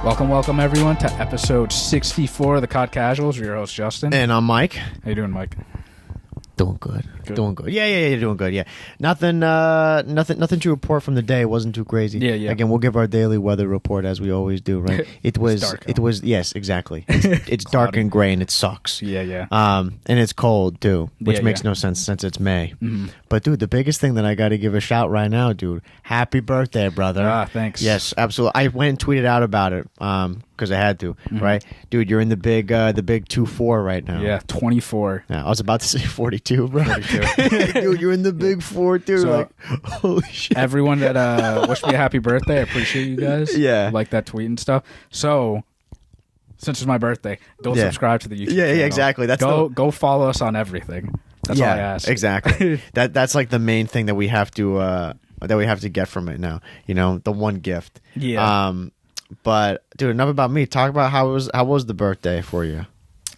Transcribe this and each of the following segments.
Welcome everyone to episode 64 of the COD Casuals. We're your host Justin. And I'm Mike. How you doing, Mike? Doing good. Doing good. Yeah, doing good. Yeah, nothing to report from the day. It wasn't too crazy. Yeah. Again, we'll give our daily weather report as we always do, right? It was dark, it was yes, exactly. It's dark and gray and it sucks. Yeah. And it's cold too, which makes yeah. no sense since it's May. Mm-hmm. But dude, the biggest thing that I got to give a shout right now, dude. Happy birthday, brother. Thanks. Yes, absolutely. I went and tweeted out about it because I had to, right? Dude, you're in the big 2-4 right now. Yeah, 24. Yeah, I was about to say 42, bro. 42. Dude, you're in the big 4, dude. So, like, holy shit. Everyone that wished me a happy birthday, I appreciate you guys. Yeah. Like that tweet and stuff. So, since it's my birthday, go subscribe to the YouTube channel. Yeah, exactly. Go follow us on everything. That's all I ask. Exactly. That's like the main thing that we have to get from it now. You know, the one gift. Yeah. But dude, enough about me. Talk about how was the birthday for you?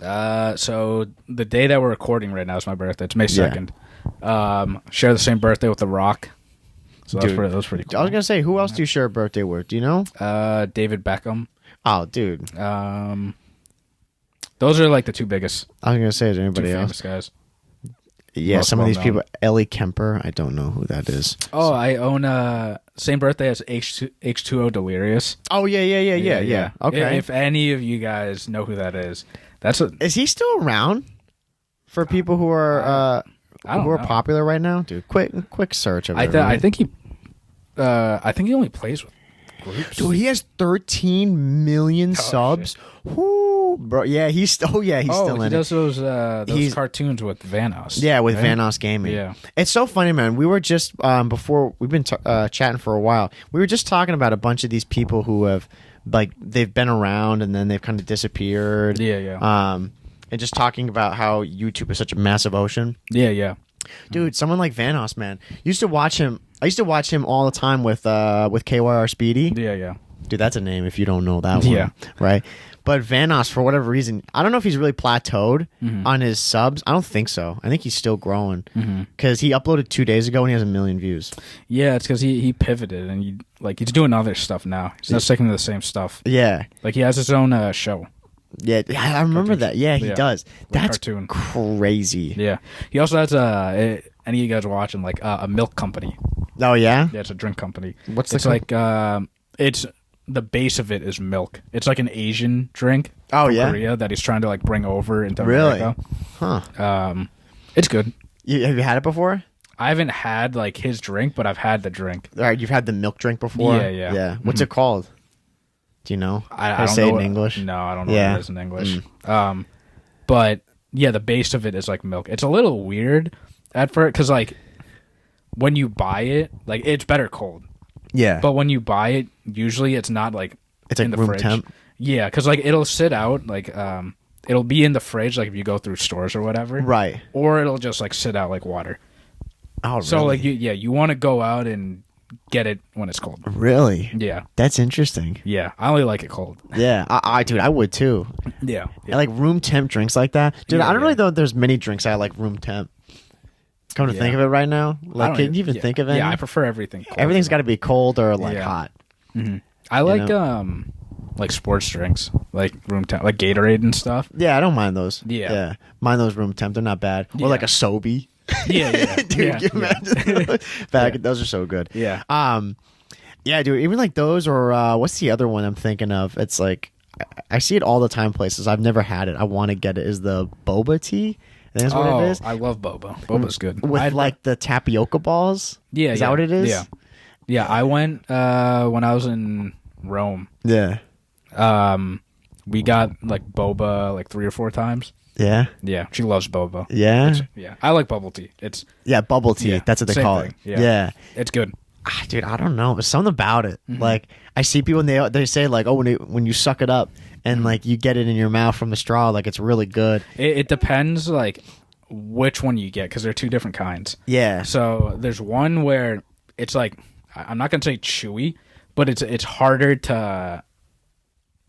So the day that we're recording right now is my birthday. It's May 2nd. Share the same birthday with The Rock. So that was pretty cool. I was gonna say, who else do you share a birthday with? Do you know? David Beckham. Oh, dude. Those are like the two biggest. I was gonna say, is there anybody famous else? Guys. Yeah, Most some of these well-known. people. Ellie Kemper. I don't know who that is. Oh, I own same birthday as H2O Delirious. Oh yeah. Okay. If any of you guys know who that is, Is he still around for people who are know. popular right now? Dude, quick search of it. I think he only plays with groups. Dude, he has 13 million subs. Whoo, bro. Yeah, he's still in he it. does those cartoons with Vanos. Yeah, with right? Vanos Gaming. Yeah. It's so funny, man. We were just before we've been chatting for a while. We were just talking about a bunch of these people who have they've been around and then they've kind of disappeared. Yeah. And just talking about how YouTube is such a massive ocean. Yeah. Dude, someone like Vanos, man. I used to watch him all the time with KYR Speedy. Yeah. Dude, that's a name if you don't know that one. Yeah. Right? But Vanos, for whatever reason, I don't know if he's really plateaued on his subs. I don't think so. I think he's still growing. Because he uploaded 2 days ago and he has 1 million views. Yeah, it's because he pivoted and he's doing other stuff now. He's not sticking to the same stuff. Yeah. Like he has his own show. Yeah, I remember that. Yeah, he does. That's cartoon. Crazy. Yeah. He also has any of you guys watching a milk company. Oh, yeah? Yeah, it's a drink company. What's it's it's the base of it is milk. It's like an Asian drink from Korea that he's trying to bring over into America. Huh. It's good. Have you had it before? I haven't had his drink, but I've had the drink. All right, you've had the milk drink before? Yeah. What's it called? Do you know? I How don't to say know it in English? No, I don't know what it is in English. But yeah, the base of it is like milk. It's a little weird at first because when you buy it, it's better cold. Yeah. But when you buy it, usually it's not it's in the room fridge. temp. Yeah, because it'll sit out it'll be in the fridge if you go through stores or whatever. Right. Or it'll just sit out like water. Oh, really? So you want to go out and get it when it's cold. Really? Yeah. That's interesting. Yeah, I only like it cold. Yeah, I would too. Yeah. I like room temp drinks like that. Dude, I don't really know there's many drinks I like room temp. Come to think of it right now. Can you even think of any? Yeah, I prefer everything cold. Everything's got to be cold or hot. Mm-hmm. I like sports drinks, like room temp, like Gatorade and stuff. Yeah, I don't mind those. Yeah. Mind those room temp. They're not bad. Or like a Sobe. Yeah. Dude, can you imagine those? Those are so good. Yeah. Yeah, dude, even like those or what's the other one I'm thinking of? It's I see it all the time places. I've never had it. I want to get it. Is the boba tea? I think that's what it is. I love boba. Boba's good. With the tapioca balls? Yeah. Is that what it is? Yeah. Yeah, I went when I was in Rome. Yeah. We got boba 3 or 4 times. Yeah? Yeah, she loves boba. Yeah? Yeah. I like bubble tea. It's bubble tea. Yeah, That's what they same call thing. it. Yeah. It's good. Dude, I don't know. There's something about it. I see people and they say when you suck it up and you get it in your mouth from the straw, it's really good. It depends which one you get because there are 2 different kinds. Yeah. So there's one where it's I'm not gonna say chewy, but it's harder to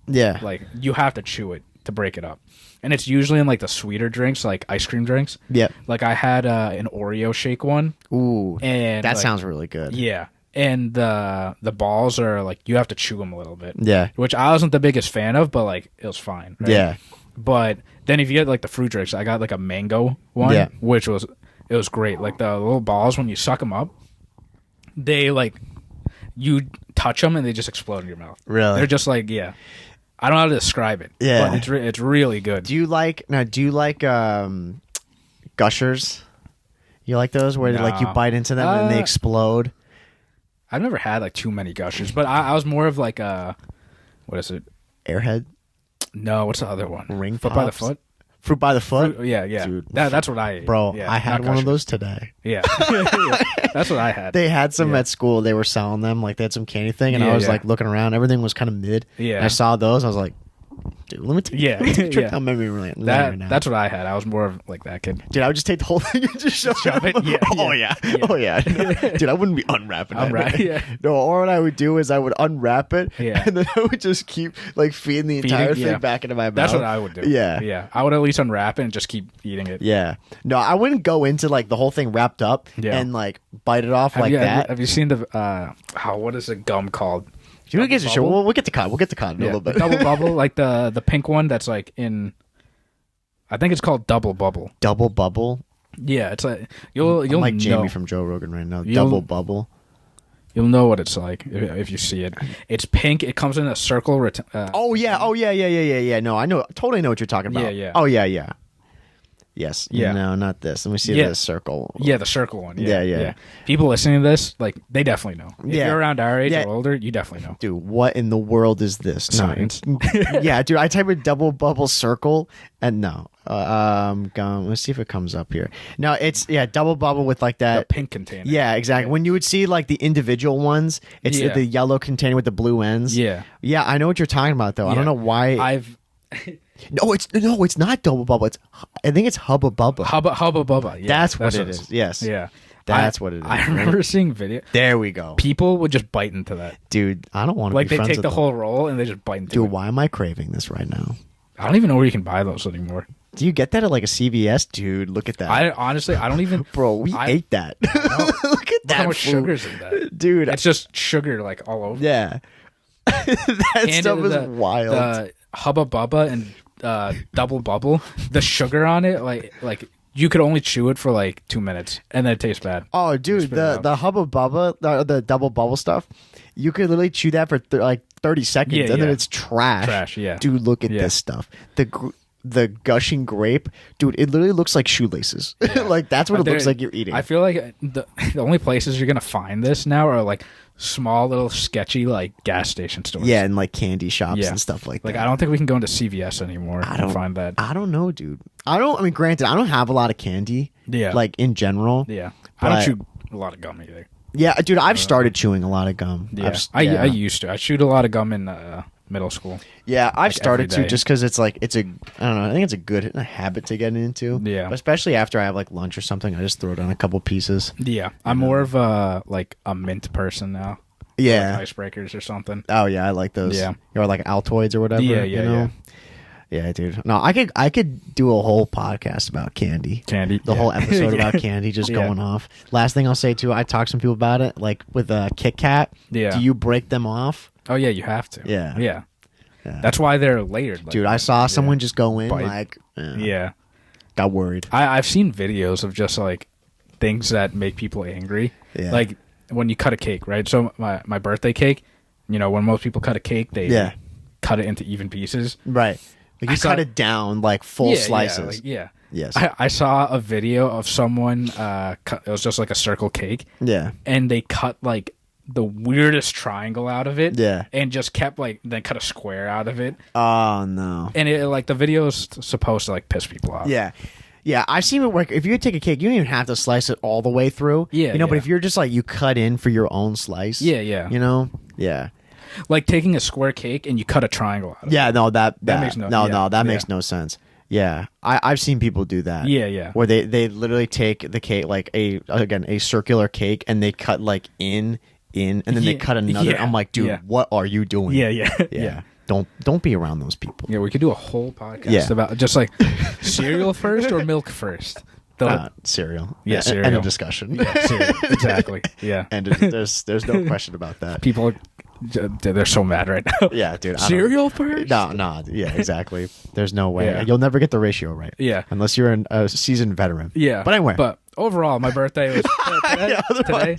you have to chew it to break it up. And it's usually in the sweeter drinks, like ice cream drinks. Yeah. I had an Oreo shake one. Ooh. And that sounds really good. Yeah. and the balls are like you have to chew them a little bit. Yeah. Which I wasn't the biggest fan of, but like it was fine. Right? Yeah. But then if you get like the fruit drinks, I got like a mango one, which was great. Like the little balls when you suck them up, they like you touch them and they just explode in your mouth. Really? They're just like I don't know how to describe it. Yeah. But it's really good. Do you like gushers? You like those where like you bite into them and they explode? I've never had like too many gushers, but I was more of like what is it? Airhead? No, what's the other one? Ring Foot by the foot? Fruit by the foot? Yeah. Dude, that's what I ate. Bro, yeah, I had one of those today. Yeah. That's what I had. They had some at school. They were selling them. Like they had some candy thing. And I was like looking around. Everything was kind of mid. Yeah. And I saw those. I was like, dude, let me take a trip down memory lane. That's what I had. I was more of like that kid. Dude, I would just take the whole thing and just shove it. Yeah. Oh, yeah. Oh, yeah. Dude, I wouldn't be unwrapping it. Yeah. No, or what I would do is I would unwrap it. Yeah. And then I would just keep like feeding the entire thing back into my mouth. That's what I would do. Yeah. Yeah. I would at least unwrap it and just keep eating it. Yeah. No, I wouldn't go into like the whole thing wrapped up and like bite it off that. Have you seen the, what is the gum called? We'll get to COD. We'll get to COD in a little bit. Double Bubble, like the pink one that's like in. I think it's called Double Bubble. Double Bubble. Yeah, it's like you'll like know. Jamie from Joe Rogan right now. Double Bubble. You'll know what it's like if you see it. It's pink. It comes in a circle. Oh yeah. No, I know. Totally know what you're talking about. Yeah. Oh yeah. Yes. Yeah. No, not this. Let me see the circle. Yeah, the circle one. Yeah. People listening to this, like, they definitely know. If you're around our age or older, you definitely know. Dude, what in the world is this? Science. Yeah, dude, I type in double bubble circle and no. Let's see if it comes up here. No, it's double bubble with like that the pink container. Yeah, exactly. Yeah. When you would see like the individual ones, it's the yellow container with the blue ends. Yeah. Yeah, I know what you're talking about though. I don't know why No, it's not double bubble. I think it's Hubba Bubba. Hubba Bubba. Yeah, that's what it is. Yes. Yeah. That's what it is. I remember seeing video. There we go. People would just bite into that. Dude, I don't want to be friends with them. Like they take the whole roll and they just bite into it. Dude, why am I craving this right now? I don't even know where you can buy those anymore. Do you get that at like a CVS? Dude, look at that. I don't even. Bro, we ate that. Look at that. How much sugar's in that? Dude. It's just sugar like all over. Yeah. That stuff is wild. The Hubba Bubba and Double Bubble, the sugar on it, like you could only chew it for like 2 minutes and then it tastes bad. Oh, dude, the Hubba Bubba, the Double Bubble stuff, you could literally chew that for like 30 seconds and then it's trash. Trash, yeah. Dude, look at this stuff. The gushing grape, dude, it literally looks like shoelaces. Yeah. Like that's what it looks like you're eating. I feel like the only places you're gonna find this now are like small little sketchy like gas station stores. Yeah, and like candy shops and stuff like that. Like I don't think we can go into CVS anymore and find that. I don't know, dude. I mean, granted, I don't have a lot of candy. Yeah. Like in general. Yeah. I don't chew a lot of gum either. Yeah, dude, I've started chewing a lot of gum. Yeah. I used to. I chewed a lot of gum in middle school. Yeah, I've started to just because it's like I don't know. I think it's a good habit to get into. Yeah, but especially after I have like lunch or something, I just throw down a couple pieces. Yeah, I'm more of a mint person now. Yeah, like icebreakers or something. Oh yeah, I like those. Yeah, or like Altoids or whatever. Yeah, dude. No, I could do a whole podcast about candy. The whole episode about candy just going off. Last thing I'll say too, I talked to some people about it, like with a Kit Kat. Yeah. Do you break them off? Oh yeah, you have to. Yeah. Yeah. That's why they're layered. Like, dude, I saw someone just go in bite. like yeah. Got worried. I've seen videos of just like things that make people angry. Yeah. Like when you cut a cake, right? So my birthday cake, when most people cut a cake, they cut it into even pieces. Right. Like you cut it down like full slices. Yes. I saw a video of someone it was just like a circle cake. Yeah. And they cut like the weirdest triangle out of it. Yeah. And just kept then cut a square out of it. Oh no. And it like the video is supposed to like piss people off. Yeah. Yeah, I've seen it work. If you take a cake, you don't even have to slice it all the way through. Yeah. But if you're just like you cut in for your own slice. Yeah. Yeah. Like taking a square cake and you cut a triangle out of it. Yeah, no, that makes makes no sense. Yeah, I've seen people do that. Yeah. Where they literally take the cake, like a circular cake, and they cut like in, and then they cut another. I'm like, dude, what are you doing? Yeah. Don't be around those people. Yeah, we could do a whole podcast about just like cereal first or milk first. cereal. Yeah, cereal. End of discussion. Yeah, cereal. Exactly. Yeah. And there's no question about that. People, they're so mad right now. Yeah, dude. Cereal first? No. Yeah, exactly. There's no way. Yeah. You'll never get the ratio right. Yeah. Unless you're a seasoned veteran. Yeah. But anyway. But overall, my birthday was today.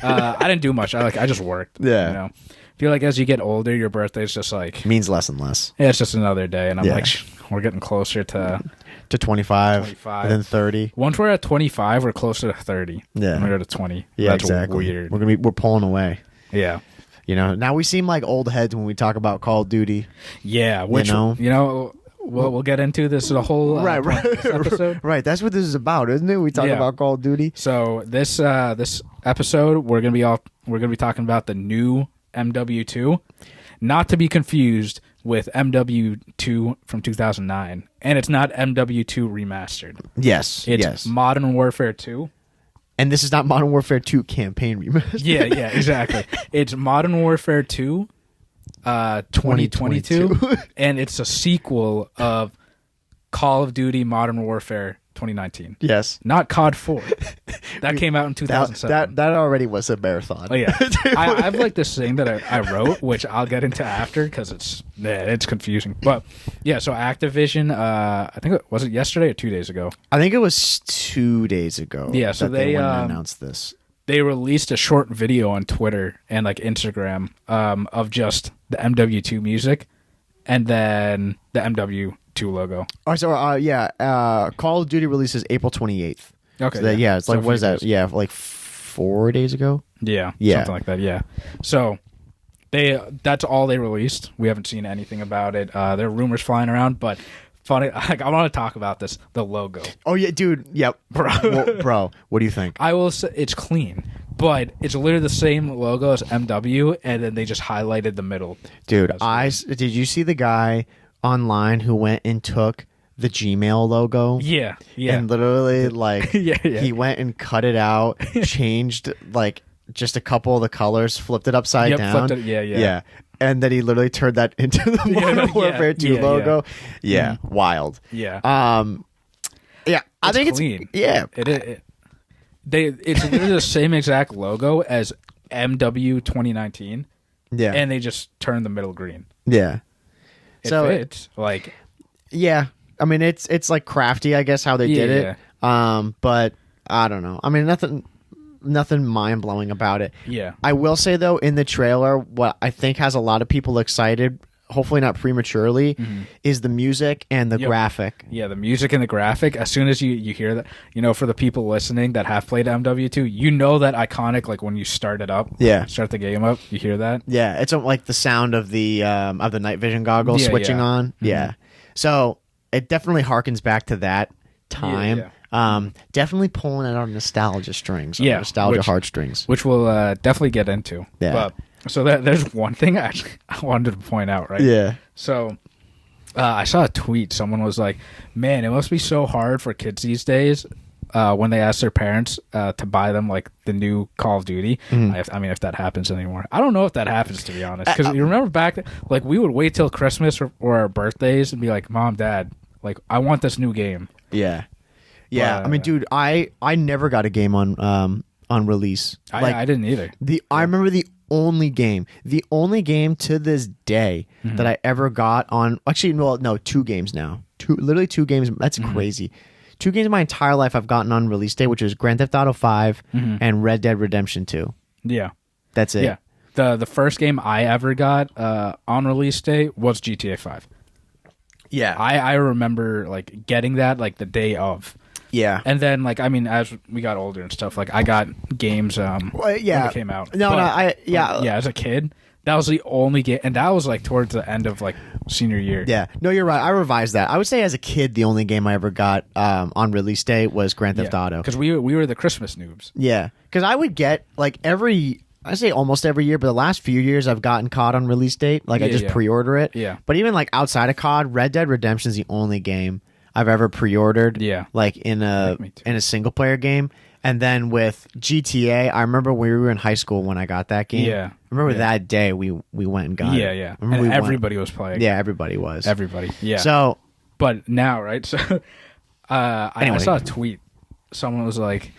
I didn't do much. I just worked. Yeah. You know? I feel like as you get older, your birthday's just like... means less and less. Yeah, it's just another day. And I'm like, we're getting closer to 25, and then 30. Once we're at 25, we're closer to 30. Yeah. When we're at 20. Yeah, that's exactly. Weird. We're pulling away. Yeah. You know, now we seem like old heads when we talk about Call of Duty. Yeah, which we'll get into this the whole this episode. Right, that's what this is about, isn't it? We talk about Call of Duty. So this episode we're gonna be talking about the new Mw2, not to be confused with Mw2 from 2009, and it's not Mw2 remastered. Yes, it's Modern Warfare 2. And this is not Modern Warfare 2 campaign remastered. Yeah, exactly. It's Modern Warfare 2, 2022, and it's a sequel of Call of Duty Modern Warfare 2019. Yes. Not COD 4. That came out in 2007. That already was a marathon. Oh, yeah. I have like this thing that I wrote, which I'll get into after because it's confusing. But yeah, so Activision, I think was it yesterday or 2 days ago? I think it was 2 days ago. Yeah, so they announced this. They released a short video on Twitter and like Instagram of just the MW2 music and then the MW2 logo. Oh, so Call of Duty releases April 28th. Okay. So it's like, what is that? Yeah, like 4 days ago? Yeah. Something like that, yeah. So that's all they released. We haven't seen anything about it. There are rumors flying around, but funny, like, I want to talk about this, the logo. Oh, yeah, dude. Yep. Bro, what do you think? I will say it's clean, but it's literally the same logo as MW, and then they just highlighted the middle. Dude, did you see the guy online who went and took the Gmail logo? Yeah. And literally, like, he went and cut it out, changed, like, just a couple of the colors, flipped it upside down. Yeah. And then he literally turned that into the Modern Warfare 2 logo. Yeah, wild. Yeah. I think clean. It's it's literally the same exact logo as MW 2019. Yeah. And they just turned the middle green. Yeah. It fits. Like, yeah. I mean, it's like crafty, I guess, how they did it. But I don't know. I mean, nothing mind-blowing about it. Yeah. I will say, though, in the trailer, what I think has a lot of people excited, hopefully not prematurely, is the music and the graphic. Yeah, the music and the graphic. As soon as you hear that, for the people listening that have played MW2, you know that iconic, like when you start it up, start the game up, you hear that? Yeah, it's like the sound of the night vision goggles switching on. Mm-hmm. Yeah. So it definitely harkens back to that time. Definitely pulling at our nostalgia strings, heartstrings, which we'll definitely get into. Yeah. So there's one thing I wanted to point out, right? Yeah. So I saw a tweet. Someone was like, "Man, it must be so hard for kids these days when they ask their parents to buy them like the new Call of Duty." I mean, if that happens anymore, I don't know if that happens, to be honest. Because you remember back, like we would wait till Christmas or our birthdays and be like, "Mom, Dad, like I want this new game." Yeah. Yeah, I mean, dude, I never got a game on release. I didn't either. I remember the only game to this day that I ever got on. Actually, no, 2 games now. Literally 2 games. That's crazy. 2 games in my entire life I've gotten on release day, which is Grand Theft Auto 5 and Red Dead Redemption 2. Yeah, that's it. Yeah, the first game I ever got on release day was GTA 5. Yeah, I remember like getting that like the day of. Yeah. And then, like, I mean, as we got older and stuff, like, I got games when they came out. As a kid, that was the only game. And that was, like, towards the end of, like, senior year. Yeah. No, you're right. I revised that. I would say as a kid, the only game I ever got on release day was Grand Theft Auto. Because we were the Christmas noobs. Yeah. Because I would get, like, I say almost every year, but the last few years I've gotten COD on release date. Like, I just pre-order it. Yeah. But even, like, outside of COD, Red Dead Redemption is the only game I've ever pre-ordered, like in a single player game. And then with GTA, I remember when we were in high school when I got that game. Yeah, I remember that day we went and got it. Yeah. And everybody was playing. Yeah, everybody was. Everybody. Yeah. So, but now, right? So, I saw a tweet someone was like,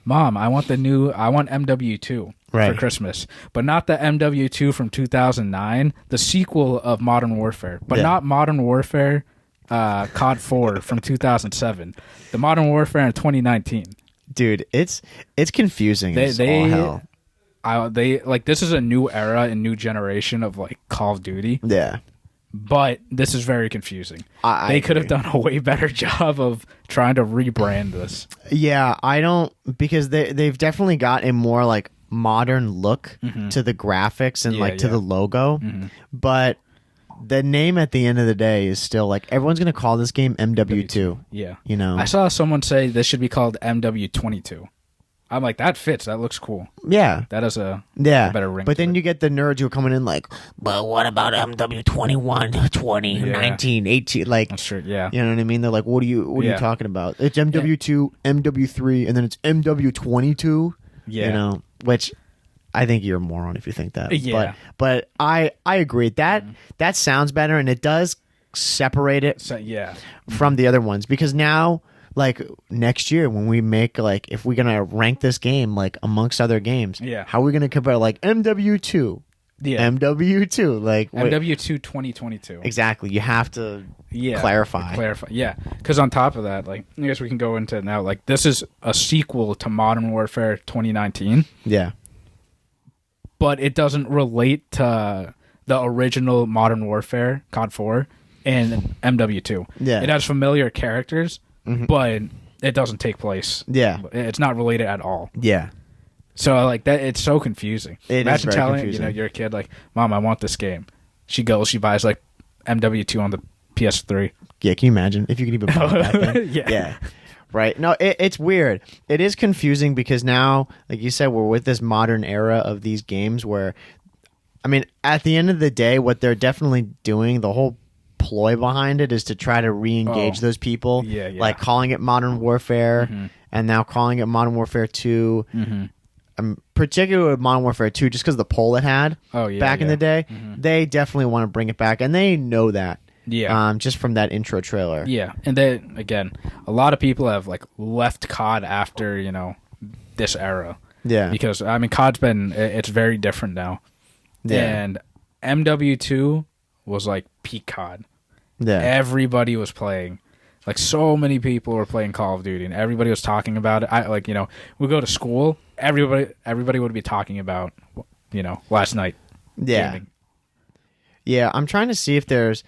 Mom, I want MW2 for Christmas, but not the MW2 from 2009, the sequel of Modern Warfare, but not Modern Warfare COD 4 from 2007, the Modern Warfare in 2019. Dude, it's confusing as all hell. They like, this is a new era and new generation of like Call of Duty. Yeah. But this is very confusing. They could have done a way better job of trying to rebrand this. Yeah, I don't, because they've definitely got a more like modern look to the graphics and to the logo. But the name at the end of the day is still like, everyone's going to call this game MW2. Yeah. You know? I saw someone say this should be called MW22. I'm like, that fits. That looks cool. Yeah. That is a better ring. But then you get the nerds who are coming in like, well, what about MW21, 20, 19, 18? Like, that's true, yeah. You know what I mean? They're like, what are you talking about? It's MW2, MW3, and then it's MW22. Yeah. You know, which I think you're a moron if you think that. Yeah. But I agree. That sounds better, and it does separate it from the other ones, because now, like, next year when we make, like, if we're gonna rank this game like amongst other games, how are we gonna compare like MW2, MW2, like MW2 2022? Exactly. You have to clarify, because on top of that, like, I guess we can go into it now, like, this is a sequel to Modern Warfare 2019, but it doesn't relate to the original Modern Warfare COD 4 and MW2. It has familiar characters, but it doesn't take place. It's not related at all. So like that, it's so confusing. Imagine telling you're a kid like, Mom, I want this game. She buys like MW2 on the PS3. Yeah, can you imagine if you could even buy it back then? Yeah. Right. No, it's weird. It is confusing because now, like you said, we're with this modern era of these games where, I mean, at the end of the day, what they're definitely doing, the whole ploy behind it, is to try to re-engage those people, like calling it Modern Warfare and now calling it Modern Warfare 2, particularly with Modern Warfare 2, just because of the poll it had back in the day. They definitely want to bring it back, and they know that just from that intro trailer. And then again, a lot of people have like left COD after this era, because I mean COD's it's very different now, and MW2 was like peak COD. Everybody was playing. Like, so many people were playing Call of Duty, and everybody was talking about it. We go to school, everybody would be talking about, last night. Gaming. I'm trying to see if there's,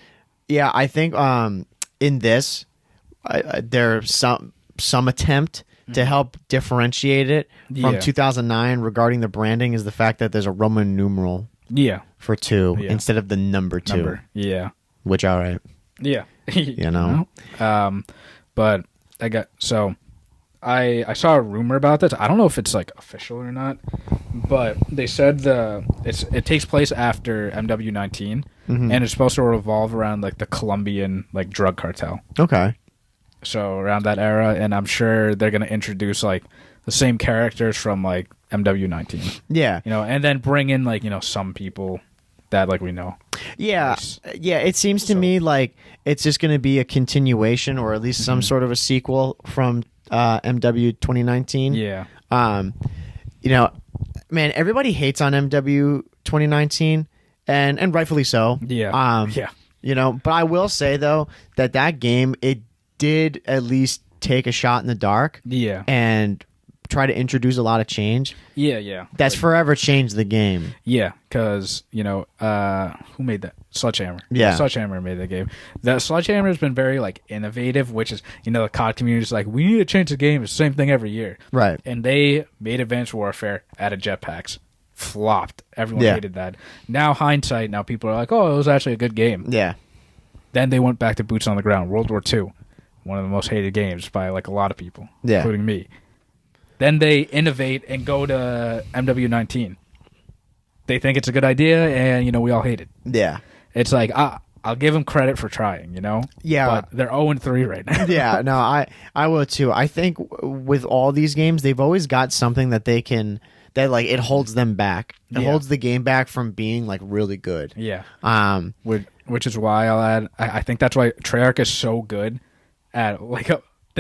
I think in this, there's some attempt to help differentiate it from 2009 regarding the branding, is the fact that there's a Roman numeral for 2 instead of the number 2. Which, all right. But I saw a rumor about this. I don't know if it's like official or not, but they said it takes place after MW19, and it's supposed to revolve around like the Colombian like drug cartel. Okay. So around that era, and I'm sure they're gonna introduce like the same characters from like MW19. And then bring in like some people that like we know. It seems to me like it's just going to be a continuation, or at least some sort of a sequel from MW 2019. Man, everybody hates on MW 2019, and rightfully so. But I will say though that game, it did at least take a shot in the dark. And try to introduce a lot of change. That's forever changed the game. Because who made that? Sledgehammer. Yeah, Sledgehammer made that game. The Sledgehammer has been very like innovative, which is the COD community is like, we need to change the game. It's the same thing every year, right? And they made Advanced Warfare, added jetpacks, flopped. Everyone hated that. Now hindsight, now people are like, oh, it was actually a good game. Then they went back to boots on the ground. World War II, one of the most hated games by like a lot of people, including me. Then they innovate and go to MW19. They think it's a good idea, and we all hate it. It's like I'll give them credit for trying, But they're 0-3 right now. No, I will too. I think with all these games, they've always got something that they can, that like it holds them back. It holds the game back from being like really good. Which is why I'll add. I think that's why Treyarch is so good at like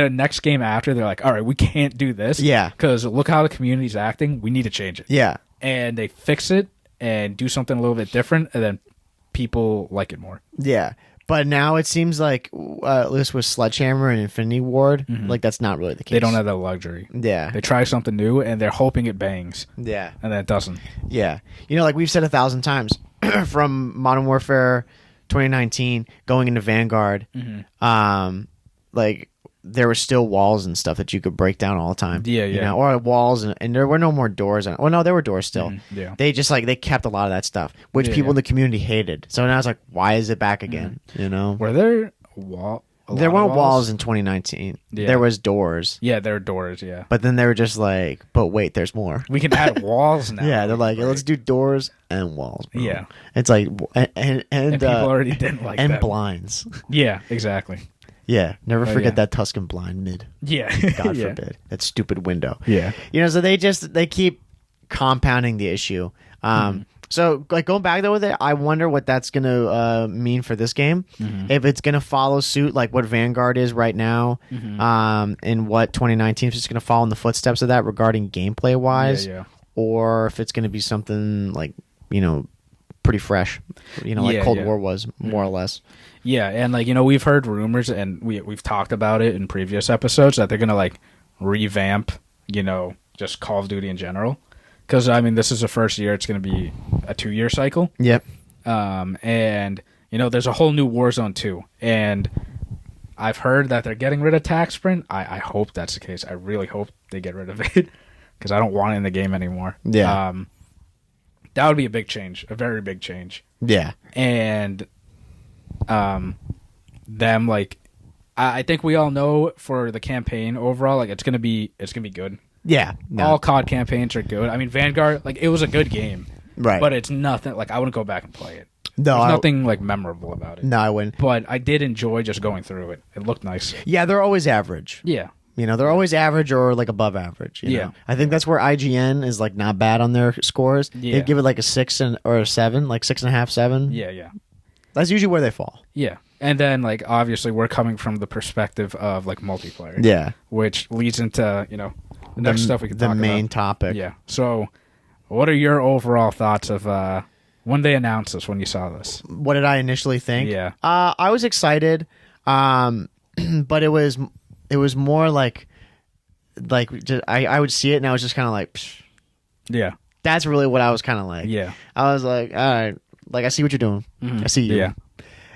the next game after, they're like, all right, we can't do this. Yeah. Because look how the community's acting. We need to change it. Yeah. And they fix it and do something a little bit different, and then people like it more. Yeah. But now it seems like this with Sledgehammer and Infinity Ward, like that's not really the case. They don't have that luxury. Yeah. They try something new, and they're hoping it bangs. Yeah. And then it doesn't. Yeah. You know, like we've said 1,000 times, from Modern Warfare 2019 going into Vanguard, like there were still walls and stuff that you could break down all the time. Yeah, yeah. You know, or walls, and there were no more doors. Well, no, there were doors still. Yeah. They just like, they kept a lot of that stuff, which people in the community hated. So now it's like, why is it back again? You know? Were there there weren't walls in 2019. Yeah. There was doors. Yeah, there were doors, yeah. But then they were just like, but wait, there's more. We can add walls now. Yeah, they're like, let's do doors and walls, bro. Yeah. It's like, and people already didn't like and that. blinds. Yeah, exactly. Yeah, never forget that Tuscan blind mid. Yeah. God forbid. That stupid window. Yeah. You know, so they keep compounding the issue. So, like, going back though with it, I wonder what that's going to mean for this game. If it's going to follow suit like what Vanguard is right now, and what 2019 is just going to follow in the footsteps of that regarding gameplay wise, or if it's going to be something like, you know, pretty fresh, you know, like Cold War was, more or less. Yeah, and like, you know, we've heard rumors, and we've talked about it in previous episodes, that they're gonna like revamp, you know, just Call of Duty in general. Because I mean, this is the first year; it's gonna be a 2-year cycle. Yep. And you know, there's a whole new Warzone 2, and I've heard that they're getting rid of Tac Sprint. I hope that's the case. I really hope they get rid of it, because I don't want it in the game anymore. Yeah. That would be a big change, a very big change. Yeah. And them, like, I think we all know for the campaign overall, like, it's gonna be good. Yeah. No. All COD campaigns are good. I mean, Vanguard, like, it was a good game, right? But it's nothing like, I wouldn't go back and play it. No, there's nothing like memorable about it. No, I wouldn't. But I did enjoy just going through it. It looked nice. Yeah, they're always average. Yeah. You know, they're always average or like above average. You know? I think that's where IGN is like not bad on their scores. Yeah. They give it like a 6 or a 7, like 6.5, 7. Yeah, yeah. That's usually where they fall. Yeah. And then, like, obviously we're coming from the perspective of like multiplayer. Yeah. Which leads into, you know, the next stuff we can talk about. The main topic. Yeah. So what are your overall thoughts of when they announced this, when you saw this? What did I initially think? Yeah. I was excited. But it was more like just, I would see it and I was just kind of like, psh. Yeah, that's really what I was kind of like. Yeah, I was like, all right, like I see what you're doing. I see you. Yeah,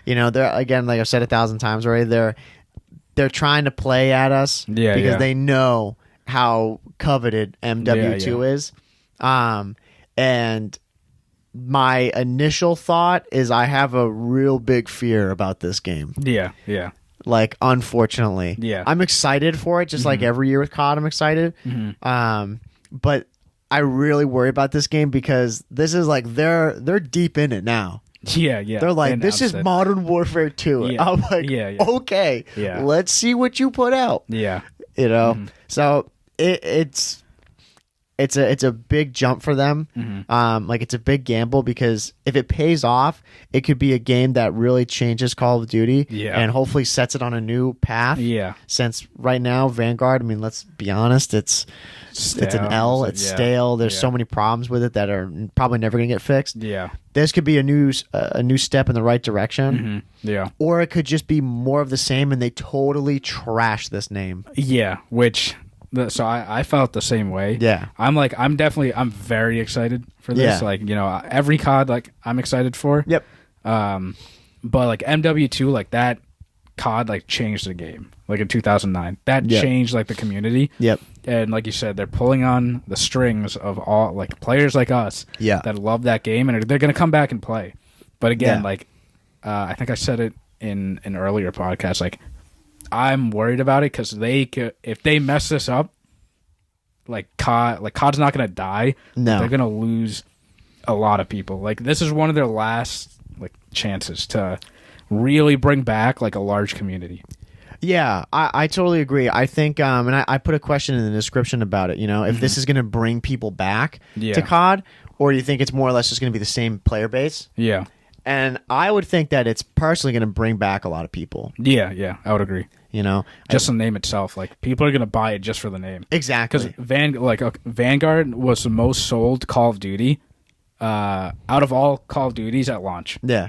you know, they're, again, like I've said 1,000 times already, they're trying to play at us because they know how coveted MW2 is. And my initial thought is I have a real big fear about this game. Yeah, yeah. Like, unfortunately. Yeah. I'm excited for it, just like every year with COD, I'm excited. But I really worry about this game because this is like, they're deep in it now. Yeah, yeah. They're like, this is Modern Warfare 2. Yeah. I'm like, okay, let's see what you put out. Yeah. You know? So, it's a big jump for them. Like, it's a big gamble because if it pays off, it could be a game that really changes Call of Duty and hopefully sets it on a new path. Yeah. Since right now, Vanguard, I mean, let's be honest, it's stale. It's an L. It's stale. There's so many problems with it that are probably never going to get fixed. Yeah. This could be a new step in the right direction. Yeah. Or it could just be more of the same and they totally trash this name. Yeah, which... So I felt the same way. Yeah. I'm very excited for this. Yeah. Like, you know, every COD, like, I'm excited for. Yep. But, like, MW2, like, that COD, like, changed the game. Like, in 2009. That changed, like, the community. Yep. And, like you said, they're pulling on the strings of all, like, players like us that love that game, and they're going to come back and play. But, again, like, I think I said it in an earlier podcast, like, I'm worried about it because if they mess this up, COD's not going to die. No, they're going to lose a lot of people. Like, this is one of their last chances to really bring back like a large community. Yeah, I totally agree. I think, and I put a question in the description about it. You know, if this is going to bring people back to COD, or do you think it's more or less just going to be the same player base? Yeah. And I would think that it's personally going to bring back a lot of people. Yeah, I would agree. Just the name itself, like people are gonna buy it just for the name. Exactly. Because Vanguard was the most sold Call of Duty out of all Call of Duties at launch. Yeah.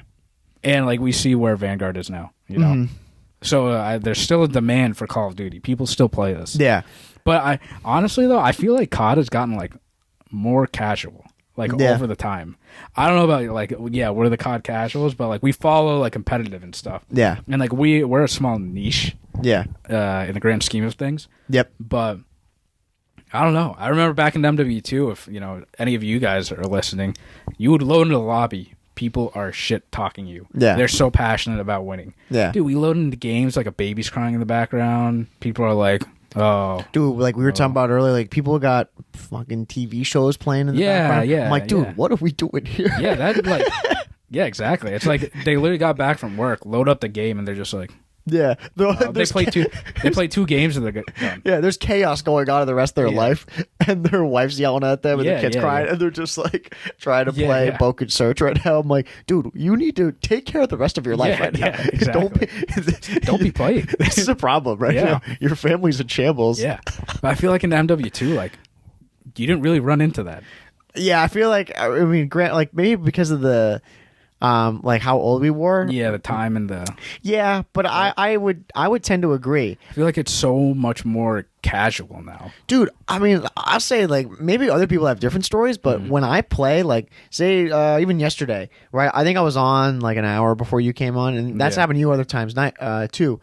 And like we see where Vanguard is now, So there's still a demand for Call of Duty. People still play this. Yeah. But I honestly though, I feel like COD has gotten like more casual. Over the time. I don't know about we're the COD casuals, but like we follow like competitive and stuff. Yeah. And like we're a small niche. Yeah. In the grand scheme of things. Yep. But I don't know. I remember back in Mw2, if any of you guys are listening, you would load into the lobby. People are shit talking you. Yeah. They're so passionate about winning. Yeah. Dude, we load into games like a baby's crying in the background. People are like, oh, dude, like we were talking about earlier, like people got fucking TV shows playing in the background. Yeah, I'm like, dude, what are we doing here? Yeah, that like, yeah, exactly. It's like they literally got back from work, load up the game, and they're just like, yeah, they play two games and they're done. Yeah, there's chaos going on in the rest of their life, and their wife's yelling at them, and the kids crying, and they're just like trying to play Boken Search right now. I'm like, dude, you need to take care of the rest of your life right now. Exactly. Don't be playing. This is a problem right now. Your family's in shambles. Yeah, but I feel like in MW2, like you didn't really run into that. Yeah, I feel like Grant, like maybe because of the. Like how old we were. Yeah, the time and the. Yeah, but I would tend to agree. I feel like it's so much more casual now, dude. I mean, I'll say like maybe other people have different stories, but when I play, like say even yesterday, right? I think I was on like an hour before you came on, and that's happened to you other times, too.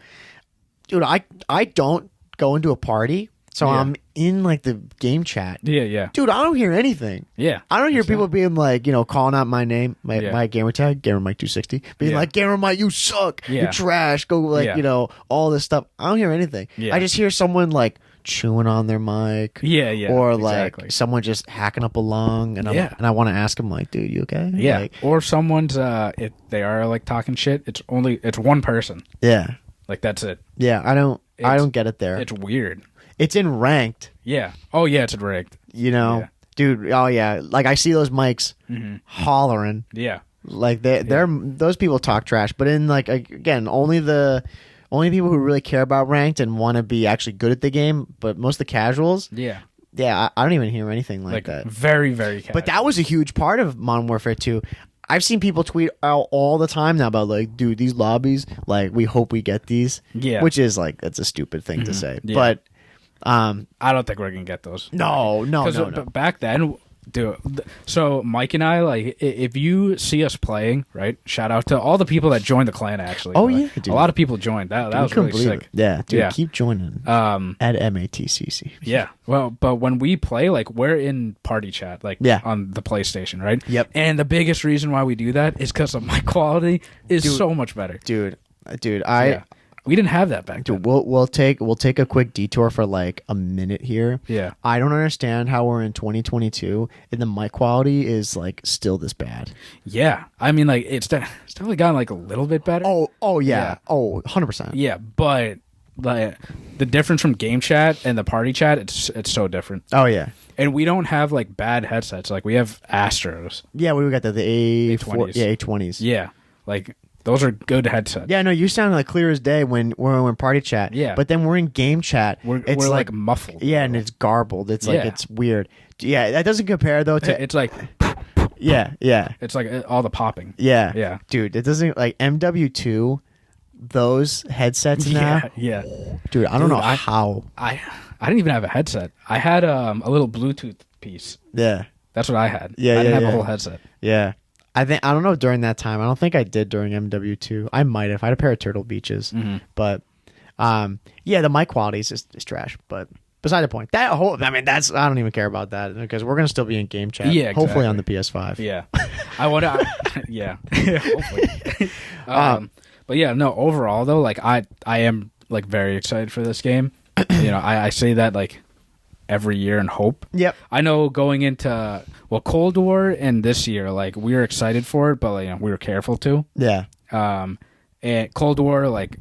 Dude, I don't go into a party. So I'm in like the game chat. Yeah. Dude, I don't hear anything. Yeah. I don't hear people being like, calling out my name, my gamer tag, Gamer Mike 260, being like, Gamer Mike, you suck. You're trash. Go like, all this stuff. I don't hear anything. Yeah. I just hear someone like chewing on their mic. Yeah. Or like someone just hacking up a lung, and I want to ask them like, dude, you okay? Yeah. Like, or someone's if they are like talking shit, it's one person. Yeah. Like that's it. Yeah, I don't get it there. It's weird. It's in ranked. Yeah. Oh yeah, it's in ranked. Dude. Oh yeah. Like I see those mics hollering. Yeah. Like they're those people talk trash, but in like again, only people who really care about ranked and want to be actually good at the game. But most of the casuals. Yeah. Yeah, I don't even hear anything like that. Very, very casual. But that was a huge part of Modern Warfare 2. I've seen people tweet out all the time now about like, dude, these lobbies, like we hope we get these. Yeah. Which is like that's a stupid thing to say. Yeah. But I don't think we're gonna get those. No. But back then, dude. So Mike and I, like, if you see us playing, right? Shout out to all the people that joined the clan. Actually, dude. A lot of people joined. That was really sick. Yeah, dude, keep joining. At MATCC. Yeah. Well, but when we play, like, we're in party chat, like, on the PlayStation, right? Yep. And the biggest reason why we do that is because of my quality is so much better, dude. We didn't have that back then. Dude, we'll take a quick detour for like a minute here. Yeah. I don't understand how we're in 2022 and the mic quality is like still this bad. Yeah. I mean, like it's definitely gotten like a little bit better. Oh yeah. Oh, 100%. Yeah, but like the difference from game chat and the party chat, it's so different. Oh yeah. And we don't have like bad headsets. Like we have Astros. Yeah, we got the A20s. Yeah, A20s. Yeah. Like those are good headsets. Yeah, no, you sound like clear as day when we're in party chat. Yeah. But then we're in game chat. We're like muffled. Yeah, and it's garbled. It's like it's weird. Yeah, that doesn't compare though to it's like Yeah. It's like all the popping. Yeah. Dude, it doesn't like MW2 those headsets now. Yeah. Dude, I don't know how. I didn't even have a headset. I had a little Bluetooth piece. Yeah. That's what I had. Yeah, I didn't have a whole headset. Yeah. I don't know during that time. I don't think I did during MW2. I might have. I had a pair of Turtle Beaches. But the mic quality is trash. But beside the point. I don't even care about that because we're gonna still be in game chat. Yeah, exactly. Hopefully on the PS5. Yeah. I want to yeah. Hopefully. But yeah, no, overall though, like I am like very excited for this game. I say that like every year and hope. Yep. I know going into Cold War and this year, like we were excited for it, but like, we were careful too. Yeah. And Cold War like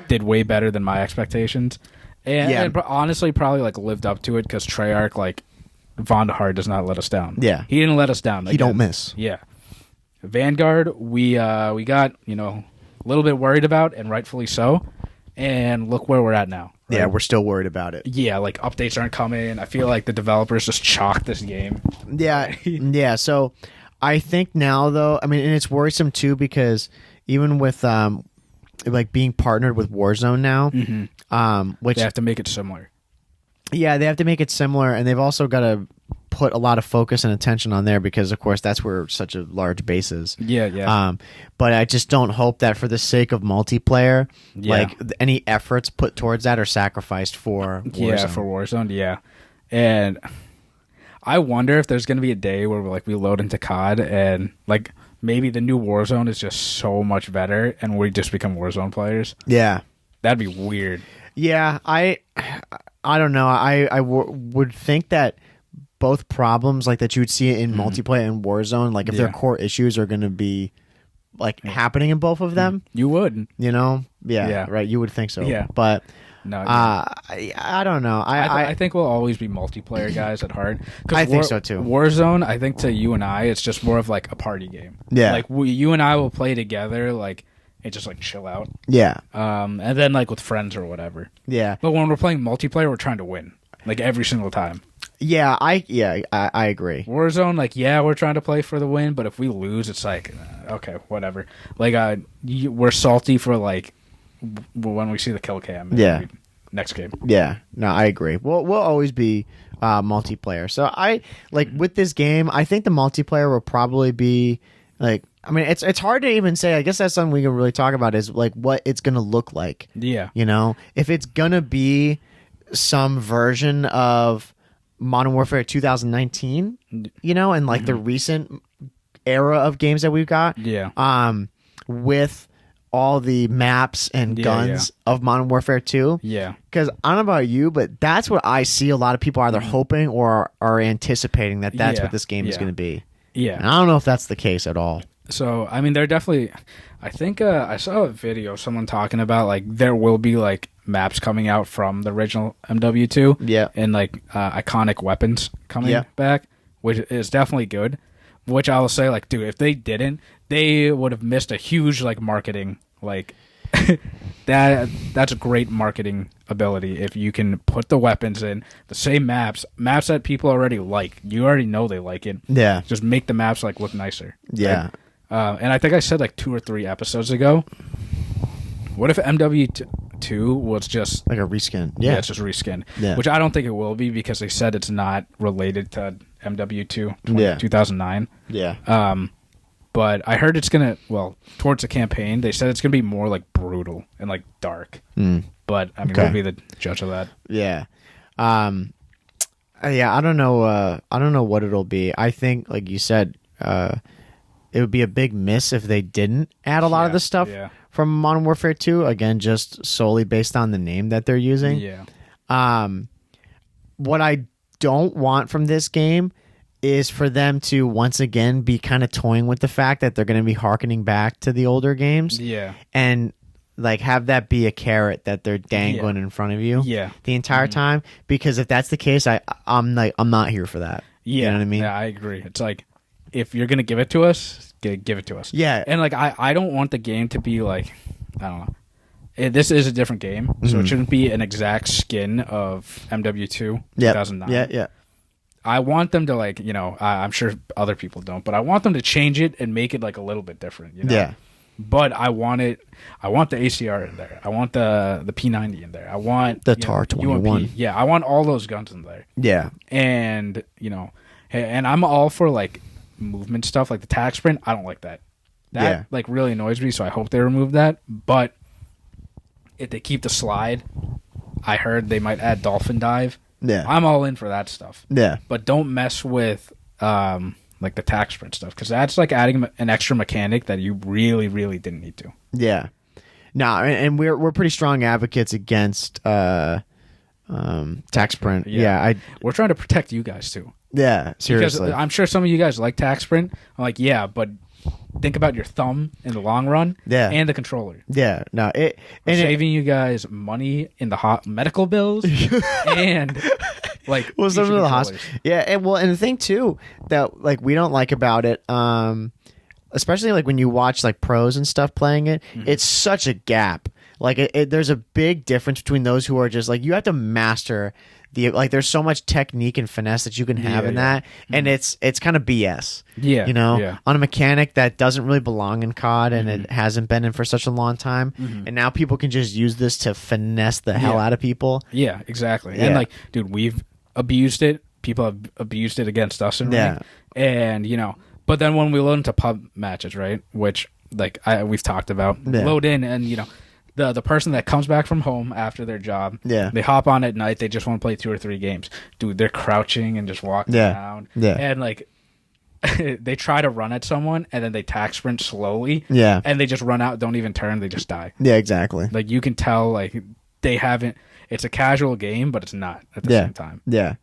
did way better than my expectations, and honestly probably like lived up to it because Treyarch like Von der Hart does not let us down. Yeah. He didn't let us down. He don't miss. Yeah. Vanguard, we got a little bit worried about, and rightfully so. And look where we're at now. Right? Yeah, we're still worried about it. Yeah, like updates aren't coming. I feel like the developers just chalked this game. Yeah, yeah. So I think now, though, I mean, and it's worrisome too because even with like being partnered with Warzone now, which they have to make it similar. Yeah, they have to make it similar, and they've also got to put a lot of focus and attention on there because, of course, that's where such a large base is. Yeah. But I just don't hope that for the sake of multiplayer, like any efforts put towards that are sacrificed for Warzone. Yeah, for Warzone, yeah. And I wonder if there's going to be a day where we load into COD and like maybe the new Warzone is just so much better and we just become Warzone players. Yeah. That'd be weird. Yeah, I don't know. I would think that both problems like that you would see in multiplayer and Warzone, like if their core issues are going to be like happening in both of them, you would, yeah, right. You would think so, but no, I don't know. I think we'll always be multiplayer guys at heart. I think so too. Warzone, I think to you and I, it's just more of like a party game. Yeah, like you and I will play together, like. And just like chill out. Yeah. And then like with friends or whatever. Yeah. But when we're playing multiplayer, we're trying to win. Like every single time. Yeah, I agree. Warzone, like, we're trying to play for the win, but if we lose, it's like, okay, whatever. Like, we're salty for like when we see the kill cam. Next game. Yeah. No, I agree. We'll always be multiplayer. So I like with this game, I think the multiplayer will probably be like. I mean, it's hard to even say. I guess that's something we can really talk about is like what it's going to look like. Yeah. If it's going to be some version of Modern Warfare 2019, and like the recent era of games that we've got. Yeah. With all the maps and guns of Modern Warfare 2. Yeah. Because I don't know about you, but that's what I see a lot of people either hoping or are anticipating that's what this game is going to be. Yeah. And I don't know if that's the case at all. So, I mean, they're definitely... I think I saw a video of someone talking about, like, there will be, like, maps coming out from the original MW2. Yeah. And, like, iconic weapons coming back, which is definitely good. Which I will say, like, dude, if they didn't, they would have missed a huge, like, marketing, like... that's a great marketing ability if you can put the weapons in the same maps that people already like. You already know they like it. Yeah. Just make the maps, like, look nicer. Yeah. Right? And I think I said like 2 or 3 episodes ago, what if MW2 was just... like a reskin? Yeah, it's just reskin. Yeah. Which I don't think it will be because they said it's not related to MW2 2009. Yeah. But I heard it's going to... towards the campaign, they said it's going to be more like brutal and like dark. But, I mean, we'll be the judge of that. Yeah. Yeah, I don't know what it'll be. I think, like you said... it would be a big miss if they didn't add a lot of the stuff from Modern Warfare 2. Again, just solely based on the name that they're using. Yeah. What I don't want from this game is for them to once again be kind of toying with the fact that they're going to be hearkening back to the older games. Yeah. And like have that be a carrot that they're dangling in front of you. Yeah. The entire time. Because if that's the case, I'm not here for know what I mean? Yeah, I agree. It's like, if you're gonna give it to us, give it to us. Yeah. And like I don't want the game to be like, I don't know. This is a different game, so it shouldn't be an exact skin of MW2 2009. Yeah. I want them to like, I'm sure other people don't, but I want them to change it and make it like a little bit different. Yeah. But I want the ACR in there. I want the P90 in there. I want the TAR 21. UMP. Yeah, I want all those guns in there. Yeah. And and I'm all for like movement stuff like the tac sprint. I don't like that. Like really annoys me, so I hope they remove that. But if they keep the slide, I heard they might add dolphin dive. Yeah, I'm all in for that stuff. Yeah, but don't mess with like the tac sprint stuff because that's like adding an extra mechanic that you really didn't need to. Yeah, no, and we're pretty strong advocates against tac sprint. Yeah, we're trying to protect you guys too. Yeah, seriously. Because I'm sure some of you guys like tac sprint. I'm like, yeah, but think about your thumb in the long run. Yeah, and the controller. Yeah, no, saving you guys money in the medical bills and like some of the hospitals. Yeah, and the thing too that like we don't like about it, especially like when you watch like pros and stuff playing it, it's such a gap. Like there's a big difference between those who are just like, you have to master there's so much technique and finesse that you can have in that, and it's kind of BS. Yeah, you know, on a mechanic that doesn't really belong in COD, and it hasn't been in for such a long time, and now people can just use this to finesse the hell out of people. Yeah, exactly. And like, dude, we've abused it. People have abused it against us in ring, and you know, but then when we load into pub matches, right, which like we've talked about, load in, and you know. The person that comes back from home after their job, they hop on at night, they just want to play 2 or 3 games. Dude, they're crouching and just walking around. And, like, they try to run at someone, and then they tack sprint slowly. And they just run out, don't even turn, they just die. Yeah, exactly. Like, you can tell, like, they haven't... It's a casual game, but it's not at the same time. Yeah,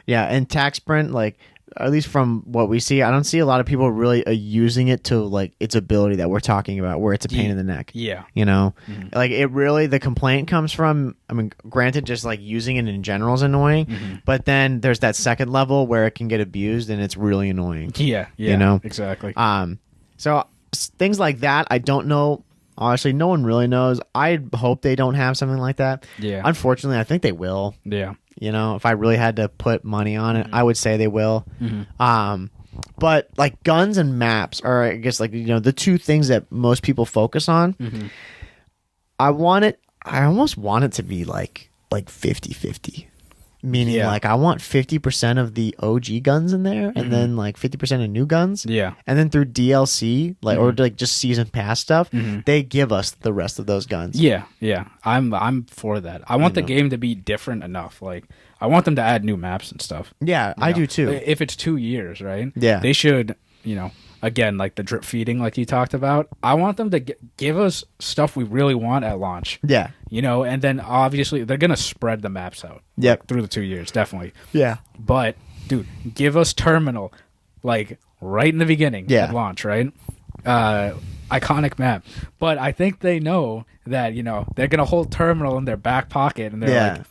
and tack sprint, like... At least from what we see, I don't see a lot of people really using it to like its ability that we're talking about, where it's a pain in the neck. Yeah, you know, like it really. The complaint comes from. I mean, granted, just like using it in general is annoying, but then there's that second level where it can get abused and it's really annoying. Yeah, you know, exactly. So things like that, I don't know. Honestly, no one really knows. I hope they don't have something like that. Yeah. Unfortunately, I think they will. Yeah. You know, if I really had to put money on it, I would say they will. But like guns and maps are, I guess, like, you know, the two things that most people focus on. I almost want it to be like 50-50. Meaning, like, I want 50% of the OG guns in there, and then like 50% of new guns. Yeah, and then through DLC, like or like just season pass stuff, they give us the rest of those guns. Yeah, I'm for that. I want the game to be different enough. Like, I want them to add new maps and stuff. Yeah, I do too. If it's 2 years, right? Yeah, they should. You know, again, like the drip feeding, like you talked about. I want them to give us stuff we really want at launch. Yeah. You know, and then obviously they're going to spread the maps out. Yep. Through the 2 years, definitely. Yeah. But, dude, give us Terminal, like, right in the beginning at launch, right? Iconic map. But I think they know that, you know, they're going to hold Terminal in their back pocket, and they're like...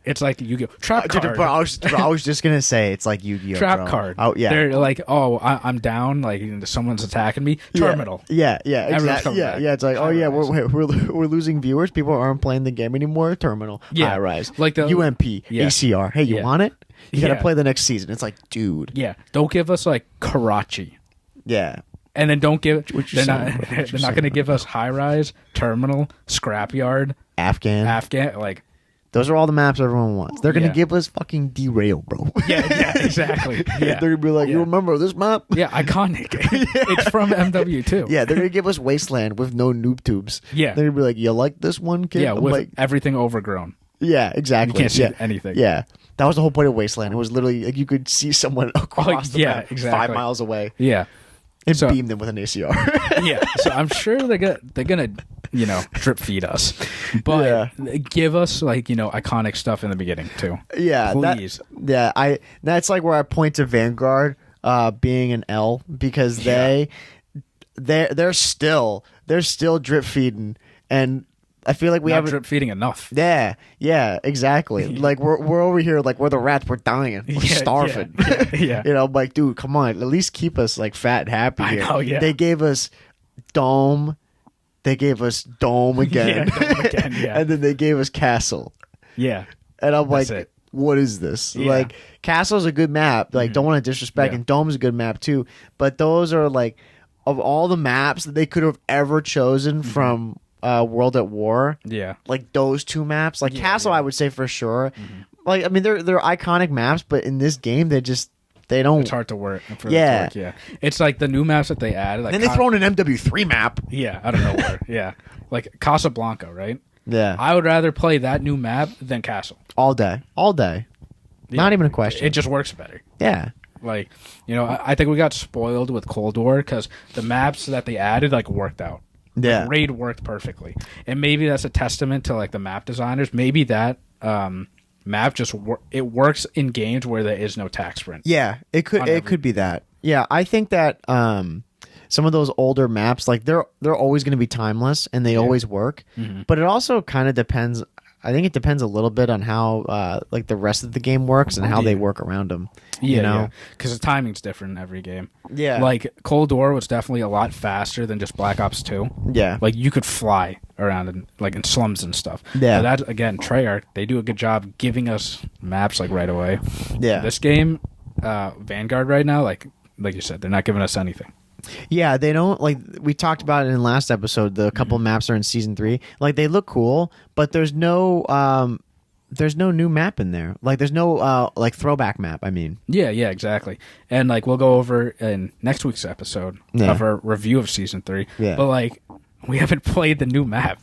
It's like Yu-Gi-Oh! Trap card. But I was just gonna say it's like Yu-Gi-Oh! Trap card. Oh yeah. They're like, oh, I'm down. Like, someone's attacking me. Terminal. Yeah, exactly. Yeah. It's like, oh yeah, we're losing viewers. People aren't playing the game anymore. Terminal. Yeah. Rise. Like the UMP. ACR. Hey, you want it? You gotta play the next season. It's like, dude. Yeah. Don't give us like Karachi. Yeah. And then don't give. They're not gonna give us High Rise, Terminal, Scrapyard, Afghan. Like. Those are all the maps everyone wants. They're going to give us fucking Derail, bro. Yeah, exactly. Yeah. They're going to be like, you remember this map? Yeah, iconic. It's from Mw2. Yeah, they're going to give us Wasteland with no noob tubes. Yeah. They're going to be like, you like this one, kid? Yeah, with like, everything overgrown. Yeah, exactly. You can't see anything. Yeah. That was the whole point of Wasteland. It was literally, like, you could see someone across the map 5 miles away. Yeah. And beam them with an ACR. Yeah, so I'm sure they're gonna, you know, drip feed us, but give us like, you know, iconic stuff in the beginning too. Yeah, please. That's like where I point to Vanguard being an L, because they're still drip feeding, and I feel like we haven't drip feeding enough. Yeah, exactly. Like we're over here, like we're the rats, we're dying, we're starving. Yeah. You know, I'm like, dude, come on, at least keep us like fat and happy here. I know, yeah. They gave us Dome. They gave us Dome again. Dome again, and then they gave us Castle. Yeah. And I'm like, what is this? Yeah. Like, Castle's a good map. Like, don't want to disrespect, and Dome's a good map too. But those are like, of all the maps that they could have ever chosen from World at War. Yeah. Like those two maps. Like Castle, I would say for sure. Like, I mean, they're iconic maps, but in this game, they don't. It's hard to work. Yeah. It's like the new maps that they added. Like, then they throw in an MW3 map. Yeah, I don't know where. Yeah. Like Casablanca, right? Yeah. I would rather play that new map than Castle. All day. Yeah. Not even a question. It just works better. Yeah. Like, you know, I think we got spoiled with Cold War because the maps that they added, like, worked out. Yeah. Like, Raid worked perfectly. And maybe that's a testament to, like, the map designers. Maybe that map just it works in games where there is no tax sprint. Yeah, it could be that. Yeah, I think that some of those older maps, like, they're always going to be timeless and they always work. But it also kind of depends. I think it depends a little bit on how like the rest of the game works and how they work around them. You know, because the timing's different in every game. Yeah, like Cold War was definitely a lot faster than just Black Ops 2. Yeah, like you could fly around in slums and stuff. Yeah. But that, again, Treyarch, they do a good job giving us maps like right away. Yeah. This game, Vanguard right now, like you said, they're not giving us anything. Yeah, they don't, like we talked about it in the last episode, the couple maps are in season 3. Like they look cool, but there's no new map in there. Like there's no like throwback map, I mean. Yeah, exactly. And like we'll go over in next week's episode of our review of season 3. Yeah. But like we haven't played the new map.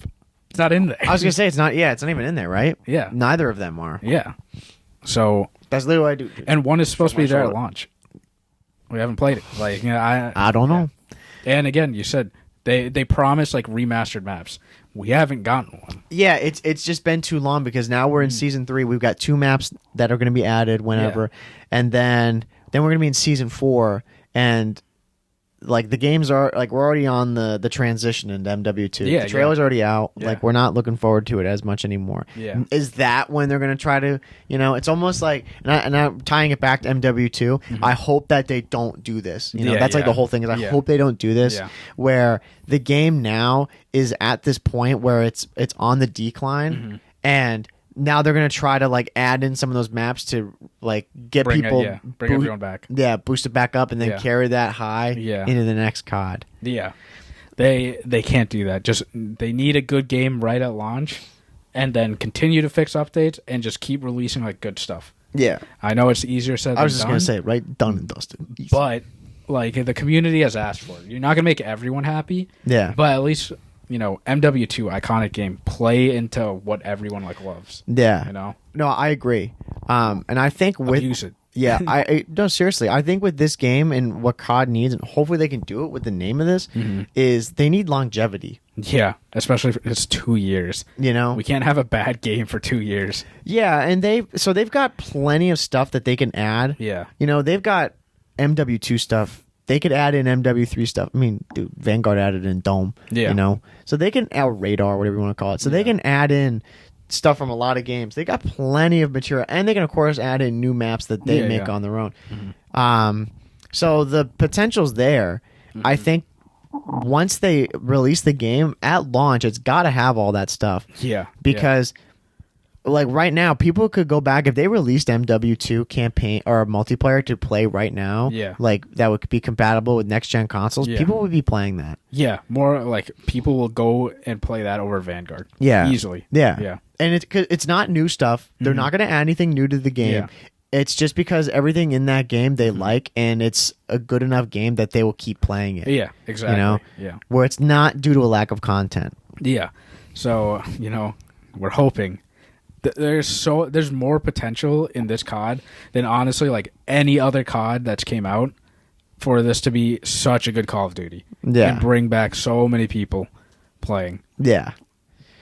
It's not in there. I was gonna say it's not even in there, right? Yeah. Neither of them are. Yeah. So that's literally what I do. And one is supposed to be there at launch. We haven't played it. Like, you know, I don't know. And again, you said they promised like remastered maps. We haven't gotten one. Yeah, it's just been too long because now we're in season 3. We've got 2 maps that are going to be added whenever, and then we're going to be in season 4, and like the games are like we're already on the transition into MW2. Yeah, the trailer's already out. Yeah. Like we're not looking forward to it as much anymore. Yeah, is that when they're going to try to? You know, it's almost like and I'm tying it back to MW2. Mm-hmm. I hope that they don't do this. You know, that's like the whole thing. Is I hope they don't do this where the game now is at this point where it's on the decline and. Now they're gonna try to like add in some of those maps to like get bring everyone back. Yeah, boost it back up and then carry that high into the next COD. Yeah, they can't do that. Just they need a good game right at launch, and then continue to fix updates and just keep releasing like good stuff. Yeah, I know it's easier said than done. I was just gonna say right, done and dusted. Easy. But like the community has asked for it. You're not gonna make everyone happy. Yeah, but at least. You know, MW2 iconic game, play into what everyone like loves. Yeah, you know. No, I agree. And I think with use it. Yeah, no, seriously, I think with this game and what COD needs, and hopefully they can do it with the name of this, is they need longevity. Yeah, especially if it's 2 years. You know, we can't have a bad game for 2 years. Yeah, and they've got plenty of stuff that they can add. Yeah, you know, they've got MW2 stuff. They could add in MW3 stuff. I mean, dude, Vanguard added in Dome. Yeah. You know? So they can add Radar, whatever you want to call it. So they can add in stuff from a lot of games. They got plenty of material. And they can, of course, add in new maps that they make on their own. So the potential's there. I think once they release the game, at launch, it's got to have all that stuff. Yeah. Because... Like right now, people could go back if they released MW2 campaign or multiplayer to play right now. Yeah, like that would be compatible with next gen consoles. Yeah. People would be playing that. Yeah, more like people will go and play that over Vanguard. Yeah, easily. Yeah. And it's not new stuff. They're not going to add anything new to the game. Yeah. It's just because everything in that game they like, and it's a good enough game that they will keep playing it. Yeah, exactly. You know, where it's not due to a lack of content. Yeah. So you know, we're hoping. There's more potential in this COD than honestly like any other COD that's came out for this to be such a good Call of Duty. Yeah, and bring back so many people playing. Yeah,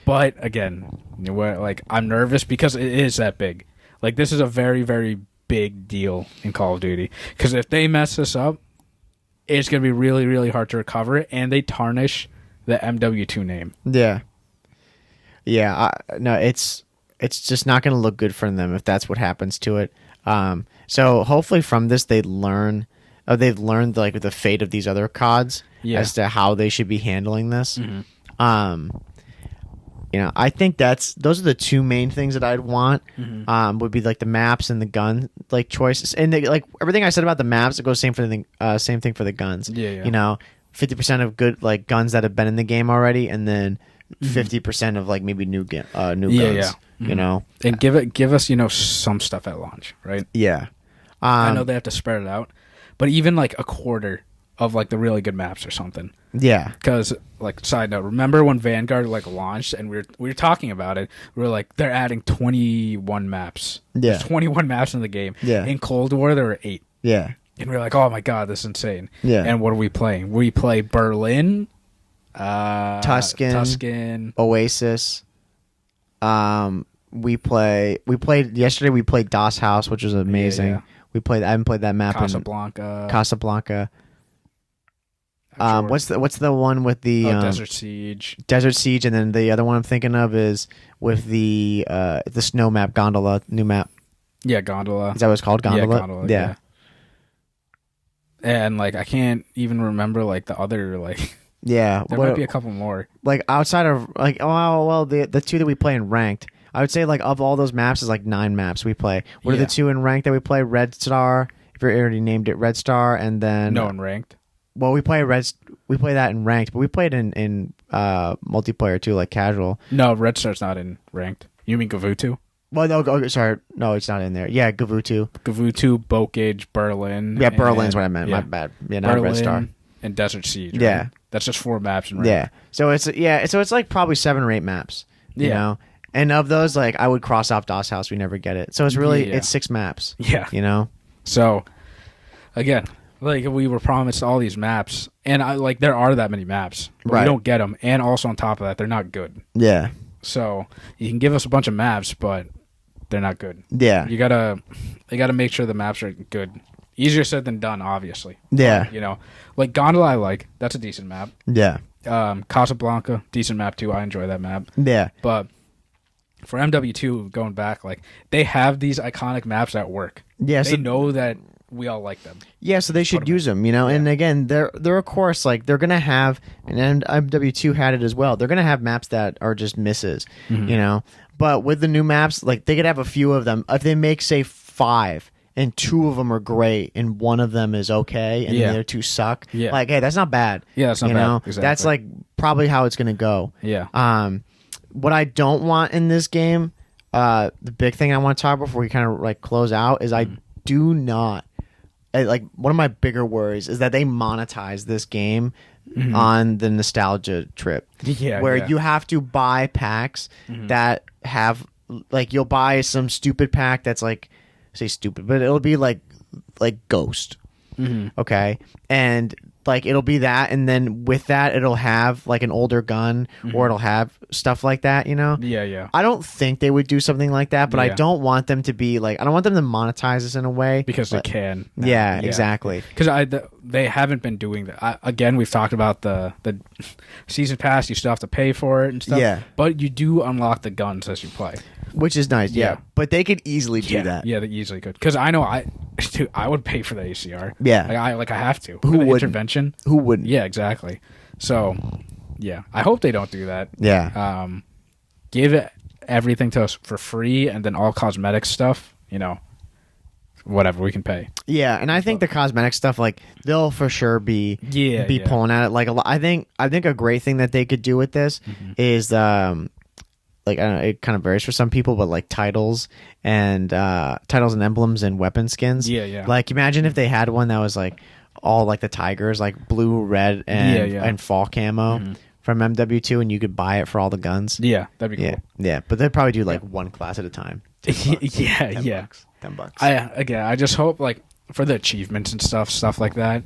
but again, like I'm nervous because it is that big. Like this is a very very big deal in Call of Duty because if they mess this up, it's gonna be really really hard to recover it, and they tarnish the MW2 name. Yeah, no, it's just not going to look good for them if that's what happens to it. So hopefully from this they've learned like the fate of these other CODs as to how they should be handling this. You know, I think those are the 2 main things that I'd want. Would be like the maps and the gun like choices, and like everything I said about the maps. It goes same thing for the guns. Yeah. You know, 50% of good like guns that have been in the game already, and then 50% of like maybe new guns. Yeah. You know, and give us you know some stuff at launch, right? Yeah, I know they have to spread it out, but even like a quarter of like the really good maps or something. Yeah, because like side note, remember when Vanguard like launched and we were talking about it? We were like they're adding 21 maps. Yeah, there's 21 maps in the game. Yeah, in Cold War there were 8. Yeah, and we were like, oh my god, this is insane. Yeah, and what are we playing? We play Berlin, Tuscan, Oasis. We played yesterday. We played DOS House, which was amazing. Yeah. I haven't played that map. Casablanca. What's the one with the Desert Siege, and then the other one I'm thinking of is with the snow map, Gondola, new map. Yeah, Gondola. Is that what it's called? Gondola. Yeah, Gondola. Yeah. And like I can't even remember like the other like Yeah, there might be a couple more. Like outside of like the two that we play in ranked, I would say like of all those maps is like 9 maps we play. What are the two in ranked that we play? Red Star, if you already named it, Red Star, and then no in ranked. Well, we play that in ranked, but we played in multiplayer too, like casual. No, Red Star's not in ranked. You mean Mw2? Well, no, sorry, no, it's not in there. Yeah, Mw2, Boat Gauge, Berlin. Yeah, Berlin's what I meant. My bad. Yeah, not Berlin, Red Star. And Desert Siege. Right? Yeah, that's just 4 maps in ranked. Yeah, so it's like probably 7 or 8 maps. You know. And of those, like, I would cross off DOS House. We never get it. So it's really, it's 6 maps. Yeah. You know? So, again, like, we were promised all these maps. And, there are that many maps. But we don't get them. And also, on top of that, they're not good. Yeah. So, you can give us a bunch of maps, but they're not good. Yeah. You gotta make sure the maps are good. Easier said than done, obviously. Yeah. But, you know, like, Gondola that's a decent map. Yeah. Casablanca, decent map, too. I enjoy that map. Yeah. But for MW2, going back, like, they have these iconic maps that work. Yeah, they know that we all like them. Yeah, so they should use them, you know. Yeah. And again, they're of course, like, they're gonna have, and MW2 had it as well. They're gonna have maps that are just misses, you know. But with the new maps, like, they could have a few of them. If they make, say, 5, and 2 of them are great, and 1 of them is okay, and the other 2 suck. Yeah. Like, hey, that's not bad. Yeah, that's not bad. Know? Exactly. That's like probably how it's gonna go. Yeah. What I don't want in this game, the big thing I want to talk about before we kind of like close out is I do not like, one of my bigger worries is that they monetize this game on the nostalgia trip. Yeah, where you have to buy packs that have, like, you'll buy some stupid pack that's like, say stupid, but it'll be like Ghost. Okay, and like it'll be that, and then with that it'll have like an older gun, or it'll have stuff like that, you know. Yeah. I don't think they would do something like that, but I don't want them to be like, I don't want them to monetize this in a way because they can. Yeah, exactly. Because they haven't been doing that. Again, we've talked about the season pass. You still have to pay for it and stuff. Yeah, but you do unlock the guns as you play, which is nice. Yeah, but they could easily do that. Yeah, they easily could. Because I know I would pay for the ACR. Yeah, I have to. Who would intervention? Who wouldn't? Yeah, exactly. So, yeah, I hope they don't do that. Yeah. Give everything to us for free, and then all cosmetic stuff, you know, whatever we can pay. Yeah, and I think the cosmetic stuff, like, they'll for sure be pulling at it. Like, I think a great thing that they could do with this is like, I don't know, it kind of varies for some people, but like titles and emblems and weapon skins. Yeah. Like, imagine if they had one that was like all like the tigers, like blue, red, and fall camo from MW2, and you could buy it for all the guns. Yeah, that'd be cool. Yeah, but they'd probably do like one class at a time. $10. $10. I just hope, like, for the achievements and stuff like that,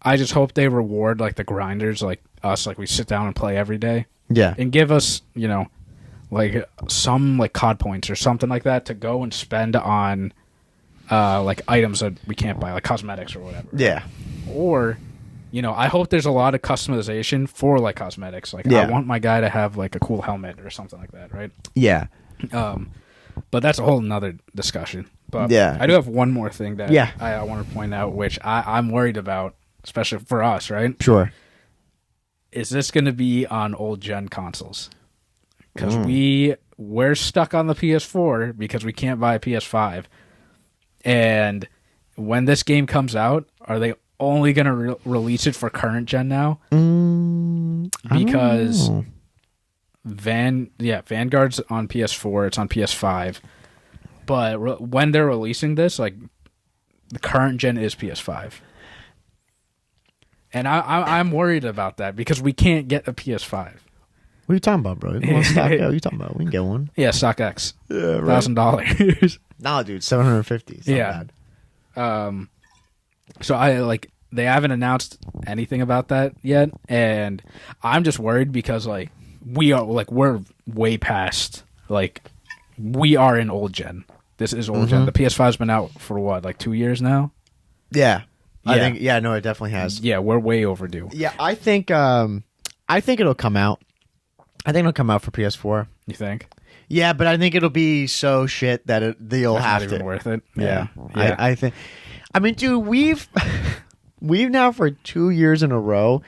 I just hope they reward like the grinders, like us, like we sit down and play every day. Yeah, and give us, you know, like some like COD points or something like that to go and spend on like items that we can't buy, like cosmetics or whatever. Yeah. Or, you know, I hope there's a lot of customization for like cosmetics. Like, I want my guy to have like a cool helmet or something like that, right? Yeah. But that's a whole nother discussion. But yeah, I do have one more thing that I want to point out, which I'm worried about, especially for us, right? Sure. Is this going to be on old gen consoles? Because we're stuck on the PS4 because we can't buy a PS5. And when this game comes out, are they only going to release it for current gen now? Because Vanguard's on PS4, it's on PS5. But when they're releasing this, like, the current gen is PS5. And I'm worried about that because we can't get a PS5. What are you talking about, bro? You want stock? What are you talking about? We can get one. Yeah, StockX. Yeah, right. $1,000. Nah, dude, $750. It's not bad. So they haven't announced anything about that yet, and I'm just worried because like we're way past, like, we are in old gen. This is old gen. The PS5's been out for what, like 2 years now? Yeah. I think it definitely has. Yeah, we're way overdue. Yeah, I think it'll come out. I think it'll come out for PS4. You think? Yeah, but I think it'll be so shit that they'll have not to. Even worth it. Yeah. I think. I mean, dude, we've we've now for 2 years in a row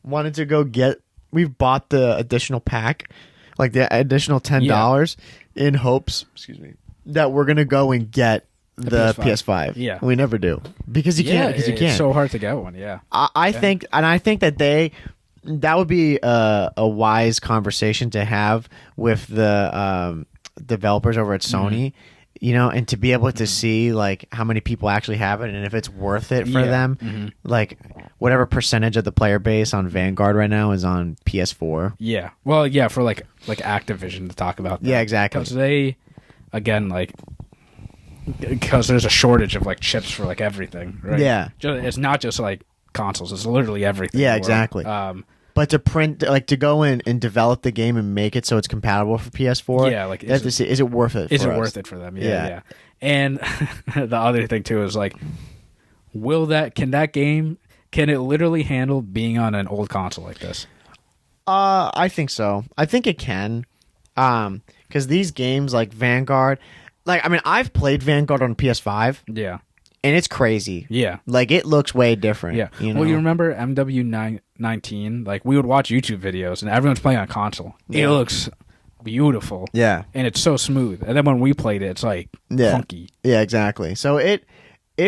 wanted to go get. We've bought the additional pack, like the additional $10 in hopes, that we're gonna go and get the PS5. Yeah, we never do because you can't. Because you can't. It's so hard to get one. Yeah, I think, and I think that would be a wise conversation to have with the developers over at Sony. And to be able to see like how many people actually have it and if it's worth it for them, like whatever percentage of the player base on Vanguard right now is on PS4. Yeah. Well, yeah, for like Activision to talk about that. Yeah, exactly. Because they, again, because there's a shortage of like chips for like everything, right? Yeah. It's not just like consoles, it's literally everything. Yeah, exactly. But to print, like to go in and develop the game and make it so it's compatible for PS4, like you have to see, is it worth it? Is it worth it for them? Yeah. And the other thing too is like, can it literally handle being on an old console like this? I think so. I think it can, because these games like Vanguard, I've played Vanguard on PS5. Yeah. And it's crazy. Yeah. Like, it looks way different. Yeah. Well, you remember MW19? Like, we would watch YouTube videos, and everyone's playing on console. Yeah. It looks beautiful. Yeah. And it's so smooth. And then when we played it, it's, like, funky. Yeah, exactly. So, it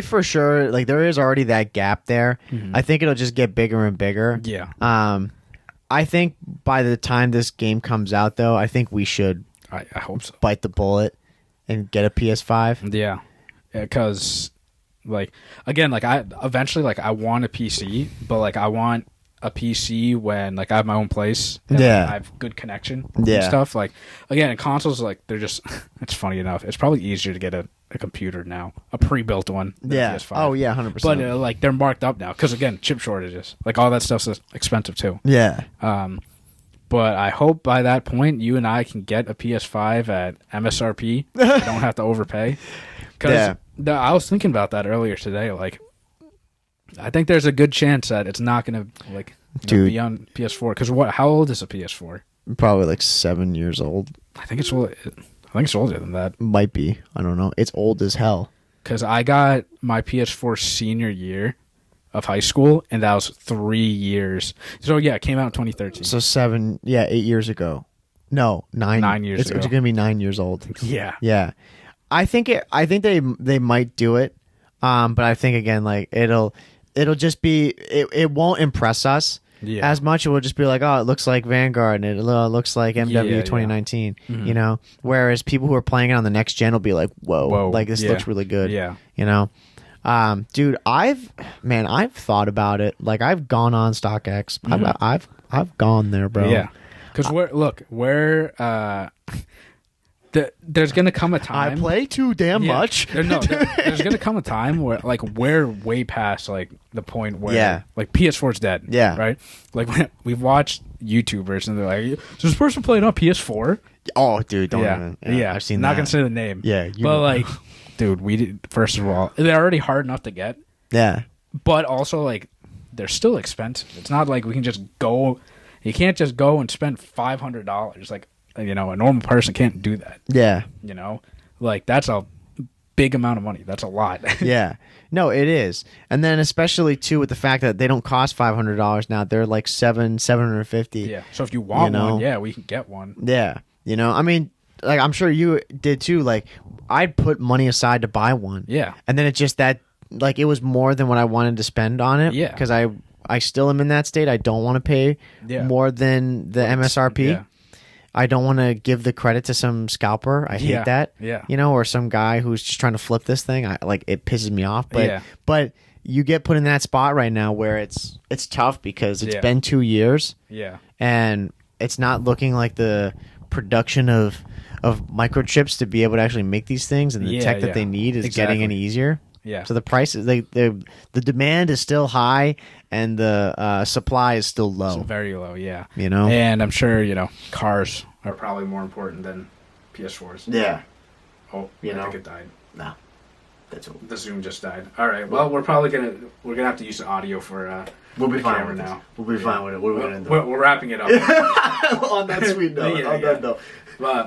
for sure, like, there is already that gap there. I think it'll just get bigger and bigger. Yeah. I think by the time this game comes out, though, I think we should I hope so. Bite the bullet and get a PS5. Yeah. Because... Like, again, like, I want a PC, but, like, I want a PC when, like, I have my own place and I have good connection and stuff. Like, again, in consoles, like, they're just, it's funny enough, it's probably easier to get a computer now, a pre-built one than a PS5. Oh, yeah, 100%. But, like, they're marked up now, because, again, chip shortages. Like, all that stuff's expensive, too. Yeah. But I hope by that point, you and I can get a PS5 at MSRP. I don't have to overpay. Because I was thinking about that earlier today. Like, I think there's a good chance that it's not going to be on PS4. Because how old is a PS4? Probably like 7 years old. I think it's older than that. Might be. I don't know. It's old as hell. Because I got my PS4 senior year of high school, and that was 3 years. So yeah, it came out in 2013. So 8 years ago. No, 9 years ago. It's going to be 9 years old. Yeah. Yeah. I think they might do it, but I think again, like it'll just be it won't impress us as much. It will just be like, oh, it looks like Vanguard and it looks like MW 2019, you know. Whereas people who are playing it on the next gen will be like, whoa. Like this looks really good, you know. Dude, I've thought about it. Like I've gone on StockX. I've gone there, bro. Yeah, because there's gonna come a time. I play too damn much. There's gonna come a time where like we're way past like the point where like PS4's dead. Yeah, right. Like we've watched YouTubers and they're like, "Is this person playing on PS4?" Oh, dude, don't even. Yeah, I've seen. Not gonna say the name. Yeah, but like, dude, we did. First of all, they're already hard enough to get. Yeah, but also like they're still expensive. It's not like we can just go. You can't just go and spend $500 like. You know, a normal person can't do that. Yeah. You know, like that's a big amount of money. That's a lot. Yeah. No, it is. And then especially too with the fact that they don't cost $500 now. They're like $750. Yeah. So if you want one, we can get one. Yeah. You know, I mean, like I'm sure you did too. Like I'd put money aside to buy one. Yeah. And then it just that like it was more than what I wanted to spend on it. Yeah. Because I still am in that state. I don't want to pay more than the MSRP. Yeah. I don't want to give the credit to some scalper. I hate that. Yeah. You know, or some guy who's just trying to flip this thing. It pisses me off. But you get put in that spot right now where it's tough because it's been 2 years. Yeah. And it's not looking like the production of microchips to be able to actually make these things and the tech that they need is getting any easier. Yeah. So the price is the demand is still high and the supply is still low. It's very low, yeah. You know? And I'm sure, you know, cars are probably more important than PS4s. Yeah. Oh, I think it died. No. That's all. The Zoom just died. All right. Well, we're gonna have to use the audio for we'll be fine with now. We'll be fine with it. What are we gonna do? We're wrapping it up. On that sweet note. That note.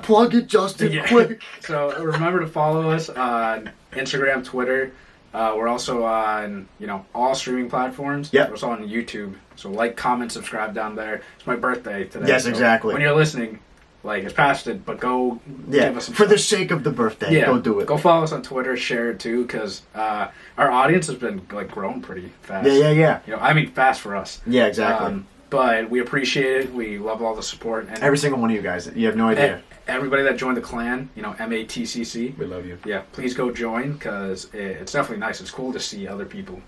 Plug it, Justin, quick. So remember to follow us on Instagram, Twitter, We're also on, all streaming platforms. Yep. We're also on YouTube. So like, comment, subscribe down there. It's my birthday today. Yes, so exactly. When you're listening, it's past it, but go give us some for the sake of the birthday, go do it. Go follow us on Twitter, share it too, because our audience has been growing pretty fast. Yeah. Fast for us. Yeah, exactly. But we appreciate it. We love all the support. And every single one of you guys. You have no idea. Everybody that joined the clan, MATCC. We love you. Yeah, please go join, because it's definitely nice. It's cool to see other people,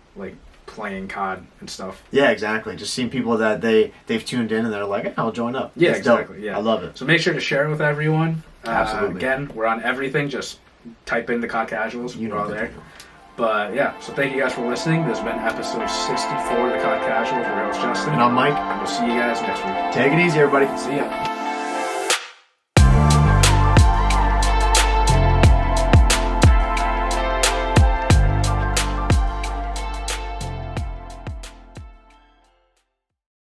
playing COD and stuff. Yeah, exactly. Just seeing people that they've tuned in and they're like, hey, I'll join up. Yeah, exactly. Dope. Yeah, I love it. So make sure to share it with everyone. Absolutely. Again, we're on everything. Just type in the COD Casuals. We're all there. But yeah, so thank you guys for listening. This has been episode 64 of the COD Casuals. We're Justin. And I'm Mike. And we'll see you guys next week. Take it easy, everybody. See ya.